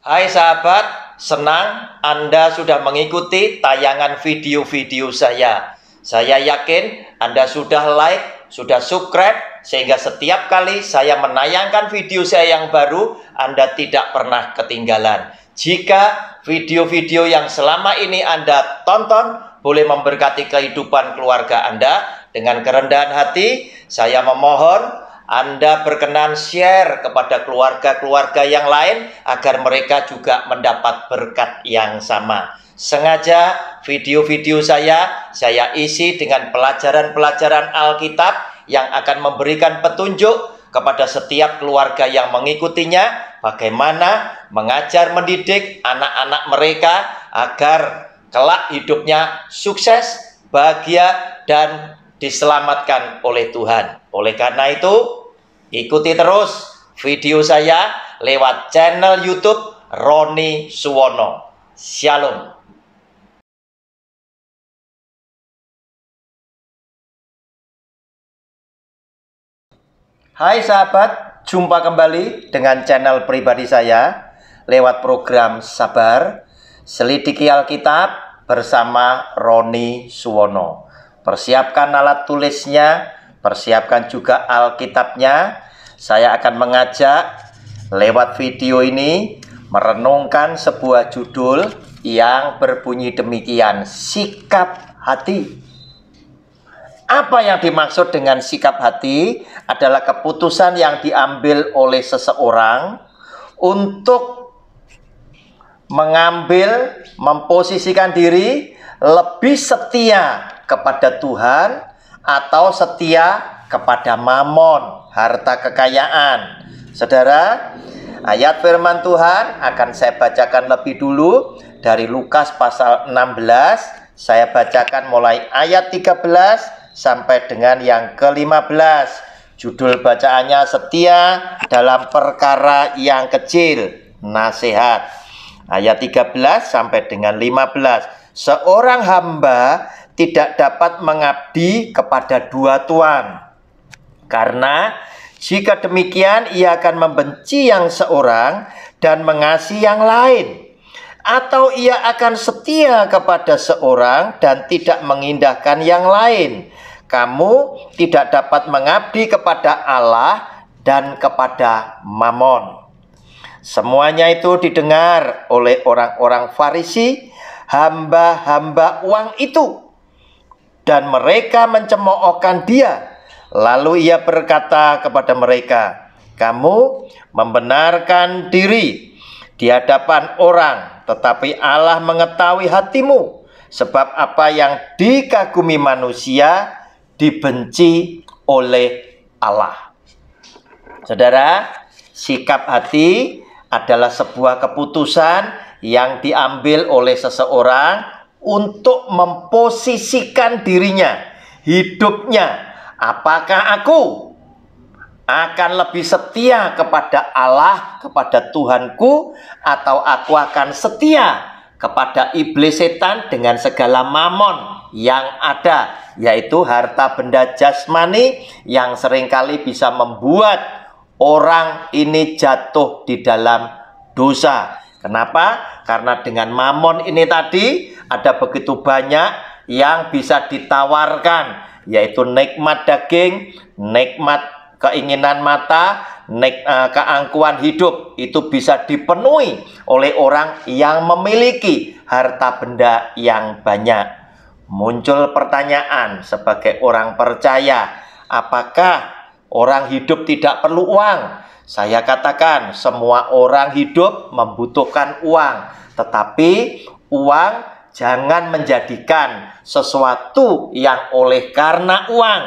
Hai sahabat, senang Anda sudah mengikuti tayangan video-video saya. Saya yakin Anda sudah like, sudah subscribe, sehingga setiap kali saya menayangkan video saya yang baru, Anda tidak pernah ketinggalan. Jika video-video yang selama ini Anda tonton boleh memberkati kehidupan keluarga Anda, dengan kerendahan hati, saya memohon Anda berkenan share kepada keluarga-keluarga yang lain agar mereka juga mendapat berkat yang sama. Sengaja video-video saya isi dengan pelajaran-pelajaran Alkitab yang akan memberikan petunjuk kepada setiap keluarga yang mengikutinya bagaimana mengajar mendidik anak-anak mereka agar kelak hidupnya sukses, bahagia, dan diselamatkan oleh Tuhan. Oleh karena itu, ikuti terus video saya lewat channel YouTube Roni Suwono. Shalom. Hai sahabat, jumpa kembali dengan channel pribadi saya lewat program Sabar Selidiki Alkitab bersama Roni Suwono. Persiapkan alat tulisnya, persiapkan juga Alkitabnya. Saya akan mengajak lewat video ini merenungkan sebuah judul yang berbunyi demikian, sikap hati. Apa yang dimaksud dengan sikap hati adalah keputusan yang diambil oleh seseorang untuk mengambil, memposisikan diri lebih setia kepada Tuhan atau setia kepada mamon, harta kekayaan. Saudara, ayat firman Tuhan akan saya bacakan lebih dulu dari Lukas pasal 16. Saya bacakan mulai ayat 13 sampai dengan yang ke-15. Judul bacaannya setia dalam perkara yang kecil, nasihat. Ayat 13 sampai dengan 15. Seorang hamba tidak dapat mengabdi kepada dua tuan, karena jika demikian ia akan membenci yang seorang dan mengasihi yang lain, atau ia akan setia kepada seorang dan tidak mengindahkan yang lain. Kamu tidak dapat mengabdi kepada Allah dan kepada Mamon. Semuanya itu didengar oleh orang-orang Farisi, hamba-hamba uang itu, dan mereka mencemoohkan dia. Lalu ia berkata kepada mereka, kamu membenarkan diri di hadapan orang, tetapi Allah mengetahui hatimu, sebab apa yang dikagumi manusia dibenci oleh Allah. Saudara, sikap hati adalah sebuah keputusan yang diambil oleh seseorang untuk memposisikan dirinya, hidupnya. Apakah aku akan lebih setia kepada Allah, kepada Tuhanku, atau aku akan setia kepada iblis setan dengan segala mamon yang ada, yaitu harta benda jasmani yang seringkali bisa membuat orang ini jatuh di dalam dosa. Kenapa? Karena dengan mamon ini tadi ada begitu banyak yang bisa ditawarkan, yaitu nikmat daging, nikmat keinginan mata, keangkuhan hidup. Itu bisa dipenuhi oleh orang yang memiliki harta benda yang banyak. Muncul pertanyaan sebagai orang percaya, apakah orang hidup tidak perlu uang? Saya katakan semua orang hidup membutuhkan uang, tetapi uang jangan menjadikan sesuatu yang oleh karena uang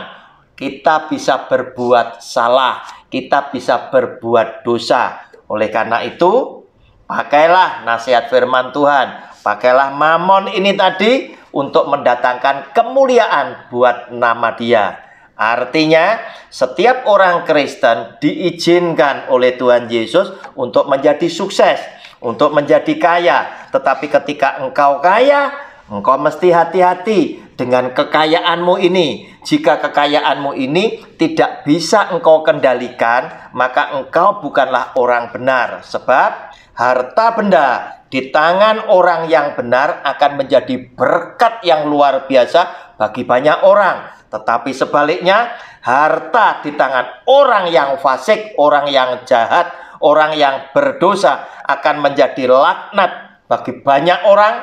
kita bisa berbuat salah, kita bisa berbuat dosa. Oleh karena itu, pakailah nasihat firman Tuhan, pakailah mamon ini tadi untuk mendatangkan kemuliaan buat nama Dia. Artinya, setiap orang Kristen diizinkan oleh Tuhan Yesus untuk menjadi sukses, untuk menjadi kaya. Tetapi ketika engkau kaya, engkau mesti hati-hati dengan kekayaanmu ini. Jika kekayaanmu ini tidak bisa engkau kendalikan, maka engkau bukanlah orang benar. Sebab harta benda di tangan orang yang benar akan menjadi berkat yang luar biasa bagi banyak orang. Tetapi sebaliknya, harta di tangan orang yang fasik, orang yang jahat, orang yang berdosa akan menjadi laknat bagi banyak orang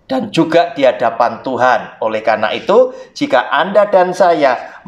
dan juga di hadapan Tuhan. Oleh karena itu, jika Anda dan saya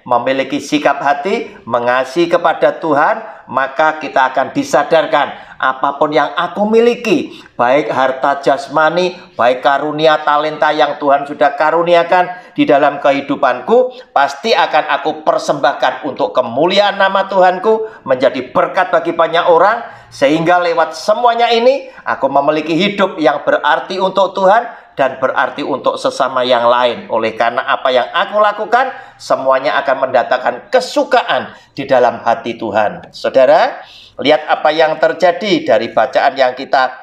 memiliki sikap hati mengasihi kepada Tuhan, maka kita akan disadarkan apapun yang aku miliki, baik harta jasmani, baik karunia talenta yang Tuhan sudah karuniakan di dalam kehidupanku, pasti akan aku persembahkan untuk kemuliaan nama Tuhanku, menjadi berkat bagi banyak orang, sehingga lewat semuanya ini aku memiliki hidup yang berarti untuk Tuhan dan berarti untuk sesama yang lain. Oleh karena apa yang aku lakukan, semuanya akan mendatangkan kesukaan di dalam hati Tuhan. Saudara, lihat apa yang terjadi dari bacaan yang kita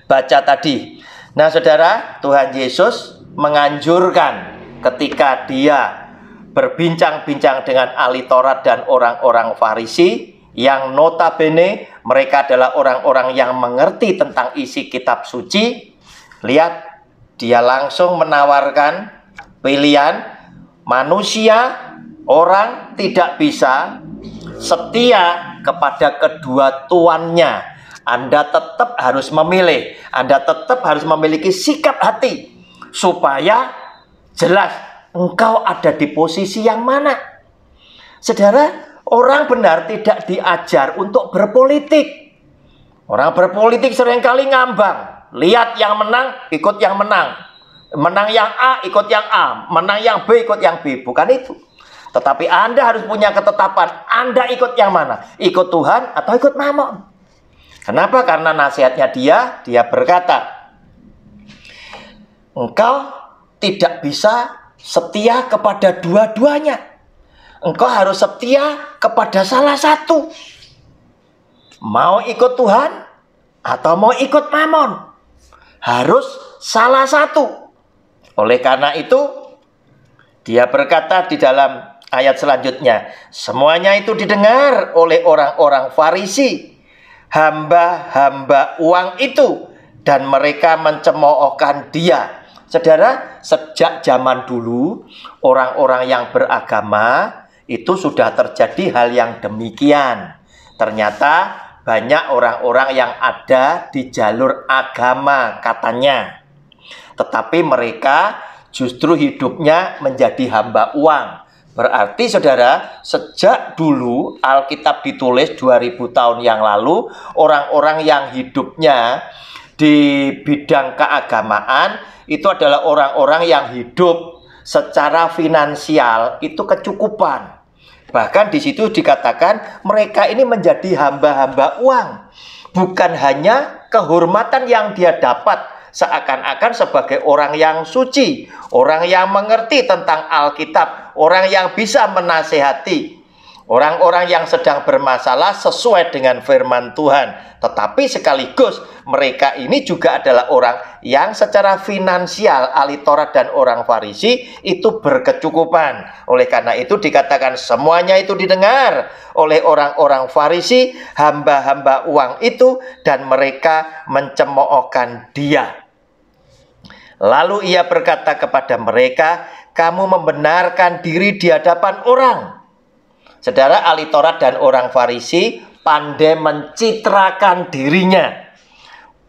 baca tadi. Nah, saudara, Tuhan Yesus menganjurkan ketika dia berbincang-bincang dengan ahli Taurat dan orang-orang Farisi, yang notabene mereka adalah orang-orang yang mengerti tentang isi kitab suci. Lihat, dia langsung menawarkan pilihan. Manusia, orang tidak bisa setia kepada kedua tuannya. Anda tetap harus memilih. Anda tetap harus memiliki sikap hati supaya jelas engkau ada di posisi yang mana. Saudara, orang benar tidak diajar untuk berpolitik. Orang berpolitik seringkali ngambang. Lihat yang menang, ikut yang menang. Menang yang A, ikut yang A. Menang yang B, ikut yang B. Bukan itu. Tetapi Anda harus punya ketetapan. Anda ikut yang mana? Ikut Tuhan atau ikut Mamon? Kenapa? Karena nasihatnya dia berkata, engkau tidak bisa setia kepada dua-duanya. Engkau harus setia kepada salah satu. Mau ikut Tuhan atau mau ikut Mamon? Harus salah satu. Oleh karena itu, dia berkata di dalam ayat selanjutnya, semuanya itu didengar oleh orang-orang Farisi, hamba-hamba uang itu, dan mereka mencemoohkan dia. Saudara, sejak zaman dulu, orang-orang yang beragama itu sudah terjadi hal yang demikian. Ternyata banyak orang-orang yang ada di jalur agama katanya, tetapi mereka justru hidupnya menjadi hamba uang. Berarti saudara, sejak dulu Alkitab ditulis 2000 tahun yang lalu, orang-orang yang hidupnya di bidang keagamaan itu adalah orang-orang yang hidup secara finansial itu kecukupan. Bahkan di situ dikatakan mereka ini menjadi hamba-hamba uang. Bukan hanya kehormatan yang dia dapat seakan-akan sebagai orang yang suci, orang yang mengerti tentang Alkitab, orang yang bisa menasehati orang-orang yang sedang bermasalah sesuai dengan firman Tuhan. Tetapi sekaligus mereka ini juga adalah orang yang secara finansial, ahli Taurat dan orang Farisi itu berkecukupan. Oleh karena itu dikatakan semuanya itu didengar oleh orang-orang Farisi, hamba-hamba uang itu, dan mereka mencemoohkan dia. Lalu ia berkata kepada mereka, kamu membenarkan diri di hadapan orang. Saudara, ahli Taurat dan orang Farisi pandai mencitrakan dirinya.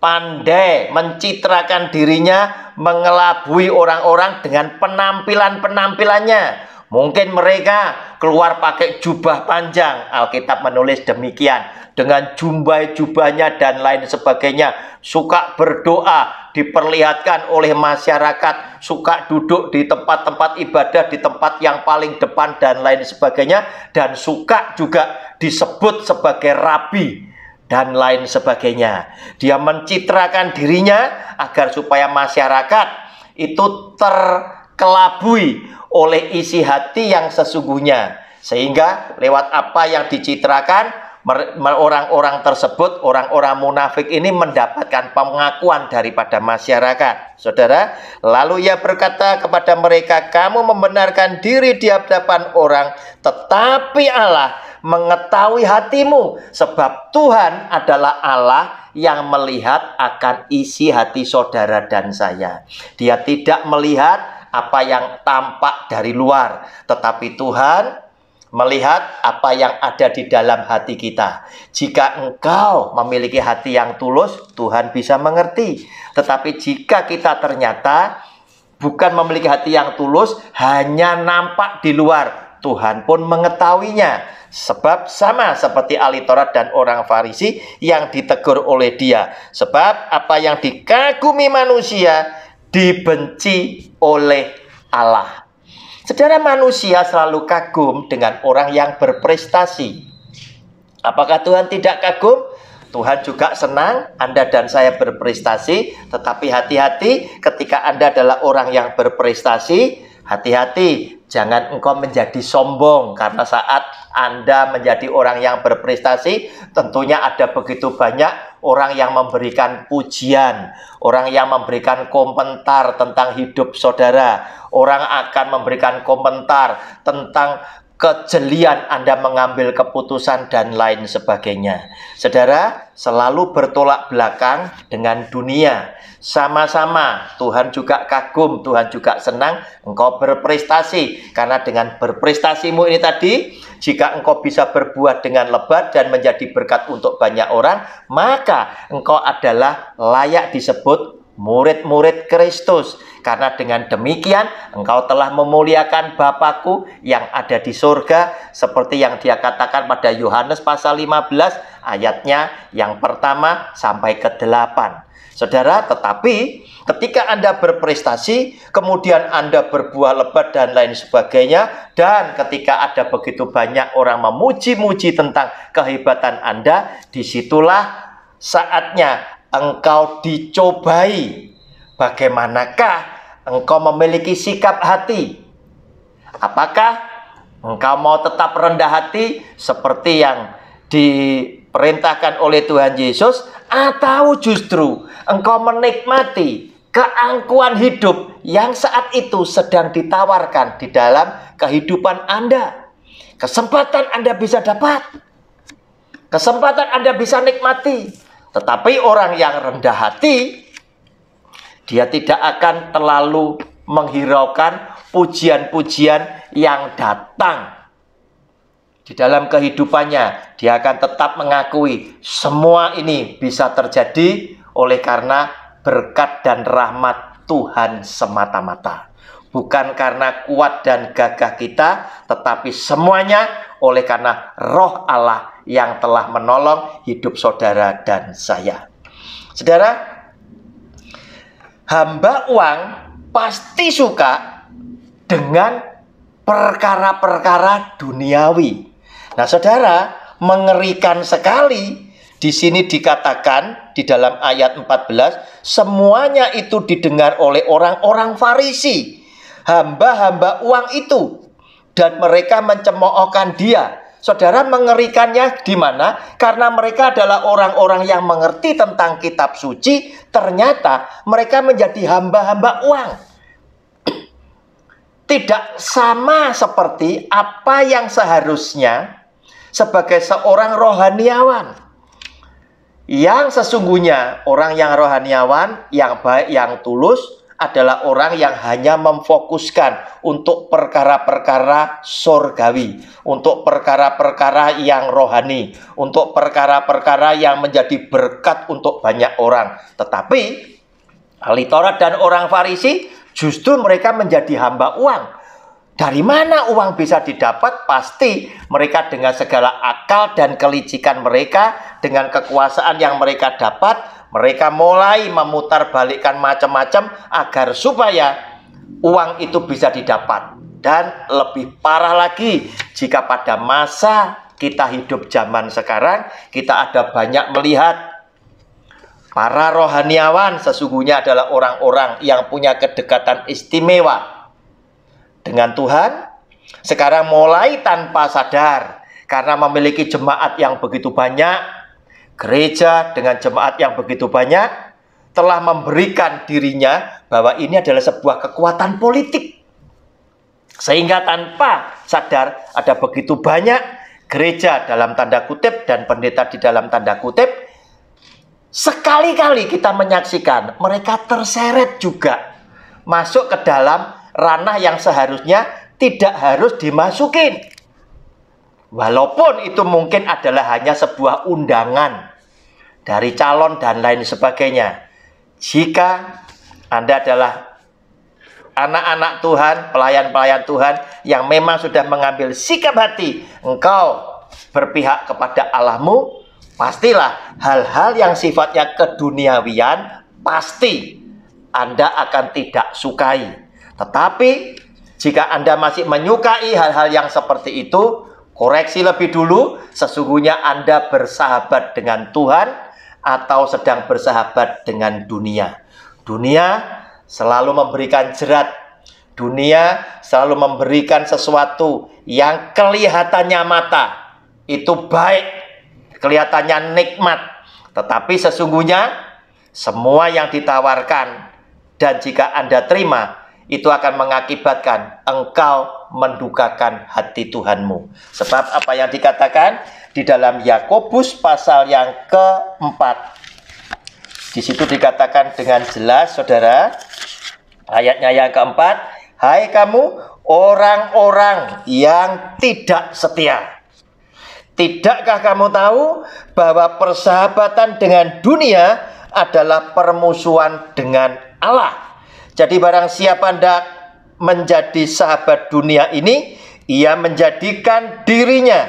Pandai mencitrakan dirinya, mengelabui orang-orang dengan penampilan-penampilannya. Mungkin mereka keluar pakai jubah panjang. Alkitab menulis demikian. Dengan jubah-jubahnya dan lain sebagainya. Suka berdoa, diperlihatkan oleh masyarakat. Suka duduk di tempat-tempat ibadah, di tempat yang paling depan dan lain sebagainya. Dan suka juga disebut sebagai rabi dan lain sebagainya. Dia mencitrakan dirinya agar supaya masyarakat itu terkelabui oleh isi hati yang sesungguhnya. Sehingga lewat apa yang dicitrakan, Orang-orang tersebut, orang-orang munafik ini mendapatkan pengakuan daripada masyarakat. Saudara, lalu ia berkata kepada mereka, kamu membenarkan diri di hadapan orang, tetapi Allah mengetahui hatimu, sebab Tuhan adalah Allah yang melihat akan isi hati saudara dan saya. Dia tidak melihat apa yang tampak dari luar, tetapi Tuhan melihat apa yang ada di dalam hati kita. Jika engkau memiliki hati yang tulus, Tuhan bisa mengerti. Tetapi jika kita ternyata bukan memiliki hati yang tulus, hanya nampak di luar, Tuhan pun mengetahuinya. Sebab sama seperti ahli Taurat dan orang Farisi yang ditegur oleh dia. Sebab apa yang dikagumi manusia dibenci oleh Allah. Saudara, manusia selalu kagum dengan orang yang berprestasi. Apakah Tuhan tidak kagum? Tuhan juga senang Anda dan saya berprestasi. Tetapi hati-hati ketika Anda adalah orang yang berprestasi. Hati-hati, jangan engkau menjadi sombong. Karena saat Anda menjadi orang yang berprestasi, tentunya ada begitu banyak orang yang memberikan pujian, orang yang memberikan komentar tentang hidup saudara. Orang akan memberikan komentar tentang kejelian Anda mengambil keputusan dan lain sebagainya. Saudara, selalu bertolak belakang dengan dunia. Sama-sama Tuhan juga kagum, Tuhan juga senang engkau berprestasi. Karena dengan berprestasimu ini tadi, jika engkau bisa berbuat dengan lebat dan menjadi berkat untuk banyak orang, maka engkau adalah layak disebut murid-murid Kristus. Karena dengan demikian engkau telah memuliakan Bapakku yang ada di surga, seperti yang dia katakan pada Yohanes pasal 15 ayatnya yang pertama sampai ke-8. Saudara, tetapi ketika Anda berprestasi, kemudian Anda berbuah lebat dan lain sebagainya, dan ketika ada begitu banyak orang memuji-muji tentang kehebatan Anda, disitulah saatnya engkau dicobai. Bagaimanakah engkau memiliki sikap hati? Apakah engkau mau tetap rendah hati seperti yang diperintahkan oleh Tuhan Yesus, atau justru engkau menikmati keangkuhan hidup yang saat itu sedang ditawarkan di dalam kehidupan Anda? Kesempatan Anda bisa dapat, kesempatan Anda bisa nikmati. Tetapi orang yang rendah hati, dia tidak akan terlalu menghiraukan pujian-pujian yang datang di dalam kehidupannya. Dia akan tetap mengakui semua ini bisa terjadi oleh karena berkat dan rahmat Tuhan semata-mata. Bukan karena kuat dan gagah kita, tetapi semuanya oleh karena Roh Allah yang telah menolong hidup saudara dan saya. Saudara, hamba uang pasti suka dengan perkara-perkara duniawi. Nah, saudara, mengerikan sekali. Di sini dikatakan di dalam ayat 14, semuanya itu didengar oleh orang-orang Farisi, hamba-hamba uang itu, dan mereka mencemoohkan dia. Saudara, mengerikannya di mana? Karena mereka adalah orang-orang yang mengerti tentang kitab suci, ternyata mereka menjadi hamba-hamba uang. Tidak sama seperti apa yang seharusnya sebagai seorang rohaniawan. Yang sesungguhnya orang yang rohaniawan, yang baik, yang tulus adalah orang yang hanya memfokuskan untuk perkara-perkara surgawi, untuk perkara-perkara yang rohani, untuk perkara-perkara yang menjadi berkat untuk banyak orang. Tetapi ahli Taurat dan orang Farisi justru mereka menjadi hamba uang. Dari mana uang bisa didapat? Pasti mereka dengan segala akal dan kelicikan mereka, dengan kekuasaan yang mereka dapat, mereka mulai memutarbalikkan macam-macam agar supaya uang itu bisa didapat. Dan lebih parah lagi, jika pada masa kita hidup zaman sekarang, kita ada banyak melihat para rohaniawan sesungguhnya adalah orang-orang yang punya kedekatan istimewa dengan Tuhan. Sekarang mulai tanpa sadar, karena memiliki jemaat yang begitu banyak, gereja dengan jemaat yang begitu banyak telah memberikan dirinya bahwa ini adalah sebuah kekuatan politik. Sehingga tanpa sadar ada begitu banyak gereja dalam tanda kutip dan pendeta di dalam tanda kutip. Sekali-kali kita menyaksikan mereka terseret juga masuk ke dalam ranah yang seharusnya tidak harus dimasukin. Walaupun itu mungkin adalah hanya sebuah undangan dari calon dan lain sebagainya. Jika Anda adalah anak-anak Tuhan, pelayan-pelayan Tuhan yang memang sudah mengambil sikap hati, engkau berpihak kepada Allahmu, pastilah hal-hal yang sifatnya keduniawian pasti Anda akan tidak sukai. Tetapi jika Anda masih menyukai hal-hal yang seperti itu, koreksi lebih dulu, sesungguhnya Anda bersahabat dengan Tuhan atau sedang bersahabat dengan dunia. Dunia selalu memberikan jerat. Dunia selalu memberikan sesuatu yang kelihatannya mata itu baik, kelihatannya nikmat. Tetapi sesungguhnya semua yang ditawarkan dan jika Anda terima, itu akan mengakibatkan engkau mendukakan hati Tuhanmu. Sebab apa yang dikatakan di dalam Yakobus pasal yang keempat, di situ dikatakan dengan jelas, saudara, ayatnya yang keempat, hai kamu orang-orang yang tidak setia. Tidakkah kamu tahu bahwa persahabatan dengan dunia adalah permusuhan dengan Allah? Jadi barang siapa hendak menjadi sahabat dunia ini, ia menjadikan dirinya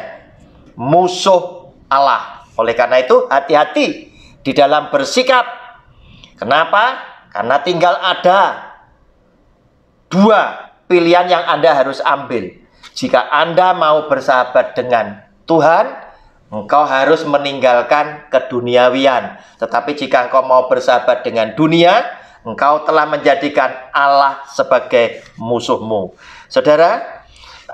musuh Allah. Oleh karena itu, hati-hati di dalam bersikap. Kenapa? Karena tinggal ada dua pilihan yang Anda harus ambil. Jika Anda mau bersahabat dengan Tuhan, engkau harus meninggalkan keduniawian. Tetapi jika engkau mau bersahabat dengan dunia, engkau telah menjadikan Allah sebagai musuhmu. Saudara,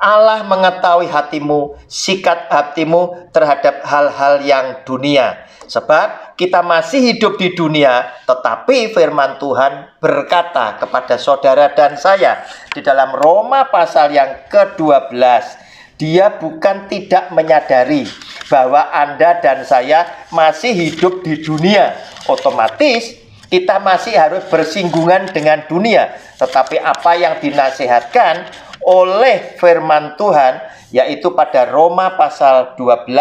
Allah mengetahui hatimu, sikap hatimu terhadap hal-hal yang dunia. Sebab kita masih hidup di dunia, tetapi firman Tuhan berkata kepada saudara dan saya di dalam Roma pasal yang ke-12, dia bukan tidak menyadari bahwa Anda dan saya masih hidup di dunia. Otomatis kita masih harus bersinggungan dengan dunia. Tetapi apa yang dinasihatkan oleh firman Tuhan, yaitu pada Roma pasal 12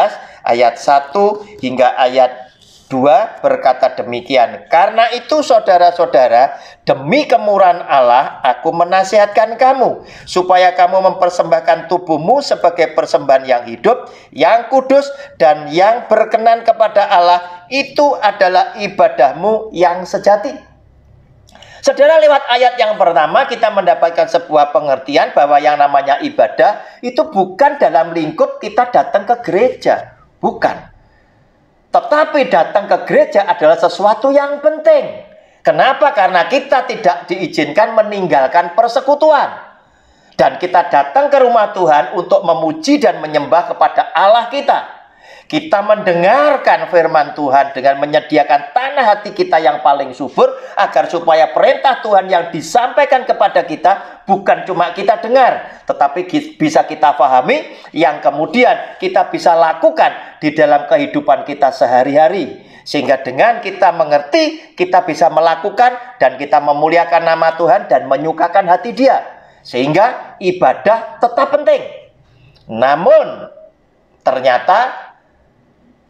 ayat 1 hingga ayat 2 berkata demikian. Karena itu saudara-saudara, demi kemurahan Allah aku menasihatkan kamu, supaya kamu mempersembahkan tubuhmu sebagai persembahan yang hidup, yang kudus, dan yang berkenan kepada Allah. Itu adalah ibadahmu yang sejati. Saudara, lewat ayat yang pertama kita mendapatkan sebuah pengertian bahwa yang namanya ibadah itu bukan dalam lingkup kita datang ke gereja. Bukan. Tetapi datang ke gereja adalah sesuatu yang penting. Kenapa? Karena kita tidak diizinkan meninggalkan persekutuan. Dan kita datang ke rumah Tuhan untuk memuji dan menyembah kepada Allah kita. Kita mendengarkan firman Tuhan dengan menyediakan tanah hati kita yang paling subur, agar supaya perintah Tuhan yang disampaikan kepada kita bukan cuma kita dengar, tetapi bisa kita pahami, yang kemudian kita bisa lakukan di dalam kehidupan kita sehari-hari. Sehingga dengan kita mengerti, kita bisa melakukan dan kita memuliakan nama Tuhan dan menyukakan hati Dia. Sehingga ibadah tetap penting. Namun ternyata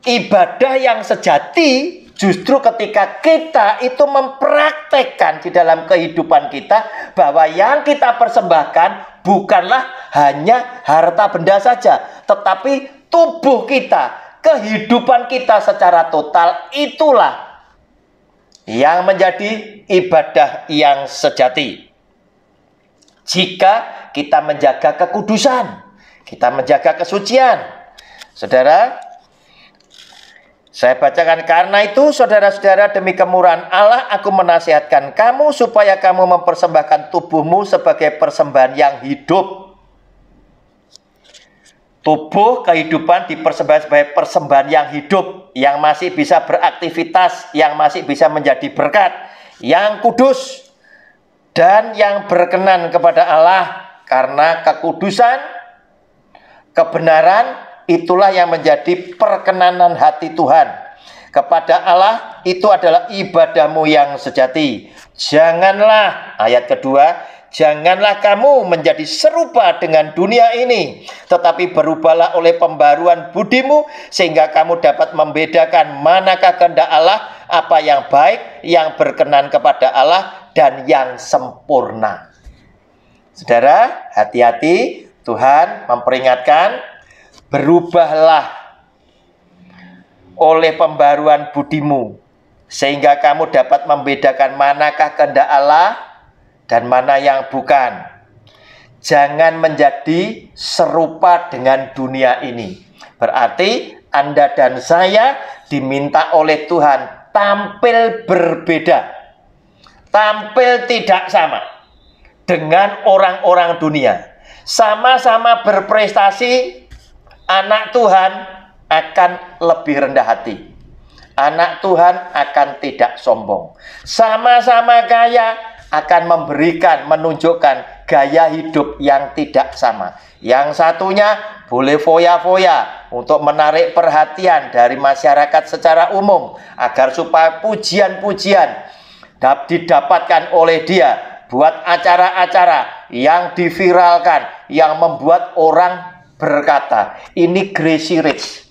ibadah yang sejati justru ketika kita itu mempraktekkan di dalam kehidupan kita bahwa yang kita persembahkan bukanlah hanya harta benda saja, tetapi tubuh kita, kehidupan kita secara total, itulah yang menjadi ibadah yang sejati. Jika kita menjaga kekudusan, kita menjaga kesucian. Saudara, saya bacakan, karena itu saudara-saudara, demi kemurahan Allah aku menasihatkan kamu supaya kamu mempersembahkan tubuhmu sebagai persembahan yang hidup. Tubuh kehidupan dipersembahkan sebagai persembahan yang hidup, yang masih bisa beraktivitas, yang masih bisa menjadi berkat, yang kudus, dan yang berkenan kepada Allah. Karena kekudusan, kebenaran, itulah yang menjadi perkenanan hati Tuhan. Kepada Allah itu adalah ibadahmu yang sejati. Janganlah, ayat kedua, janganlah kamu menjadi serupa dengan dunia ini, tetapi berubahlah oleh pembaruan budimu, sehingga kamu dapat membedakan manakah kehendak Allah, apa yang baik, yang berkenan kepada Allah, dan yang sempurna. Saudara, hati-hati, Tuhan memperingatkan, berubahlah oleh pembaruan budimu, sehingga kamu dapat membedakan manakah kehendak Allah dan mana yang bukan. Jangan menjadi serupa dengan dunia ini. Berarti Anda dan saya diminta oleh Tuhan tampil berbeda, tampil tidak sama dengan orang-orang dunia. Sama-sama berprestasi, anak Tuhan akan lebih rendah hati. Anak Tuhan akan tidak sombong. Sama-sama kaya, akan memberikan, menunjukkan gaya hidup yang tidak sama. Yang satunya boleh foya-foya untuk menarik perhatian dari masyarakat secara umum, agar supaya pujian-pujian didapatkan oleh dia, buat acara-acara yang diviralkan, yang membuat orang berkata, ini Gracie Rich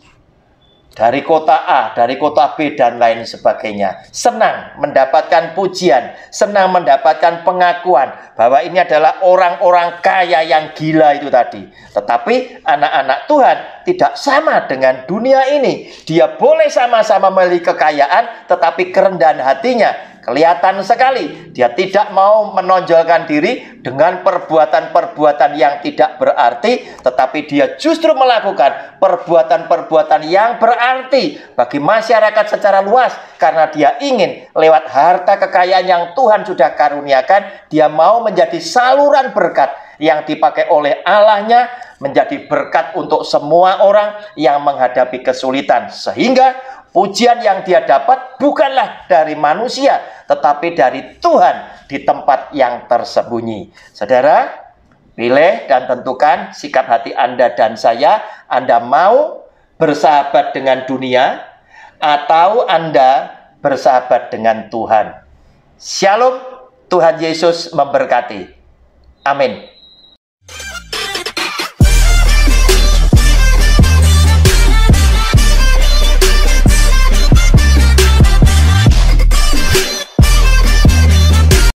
dari kota A, dari kota B, dan lain sebagainya. Senang mendapatkan pujian, senang mendapatkan pengakuan bahwa ini adalah orang-orang kaya yang gila itu tadi. Tetapi anak-anak Tuhan tidak sama dengan dunia ini. Dia boleh sama-sama memiliki kekayaan, tetapi kerendahan hatinya kelihatan sekali. Dia tidak mau menonjolkan diri dengan perbuatan-perbuatan yang tidak berarti, tetapi dia justru melakukan perbuatan-perbuatan yang berarti bagi masyarakat secara luas. Karena dia ingin lewat harta kekayaan yang Tuhan sudah karuniakan, dia mau menjadi saluran berkat yang dipakai oleh Allahnya, menjadi berkat untuk semua orang yang menghadapi kesulitan. Sehingga pujian yang dia dapat bukanlah dari manusia, tetapi dari Tuhan di tempat yang tersembunyi. Saudara, pilih dan tentukan sikap hati Anda dan saya. Anda mau bersahabat dengan dunia atau Anda bersahabat dengan Tuhan? Shalom, Tuhan Yesus memberkati. Amin.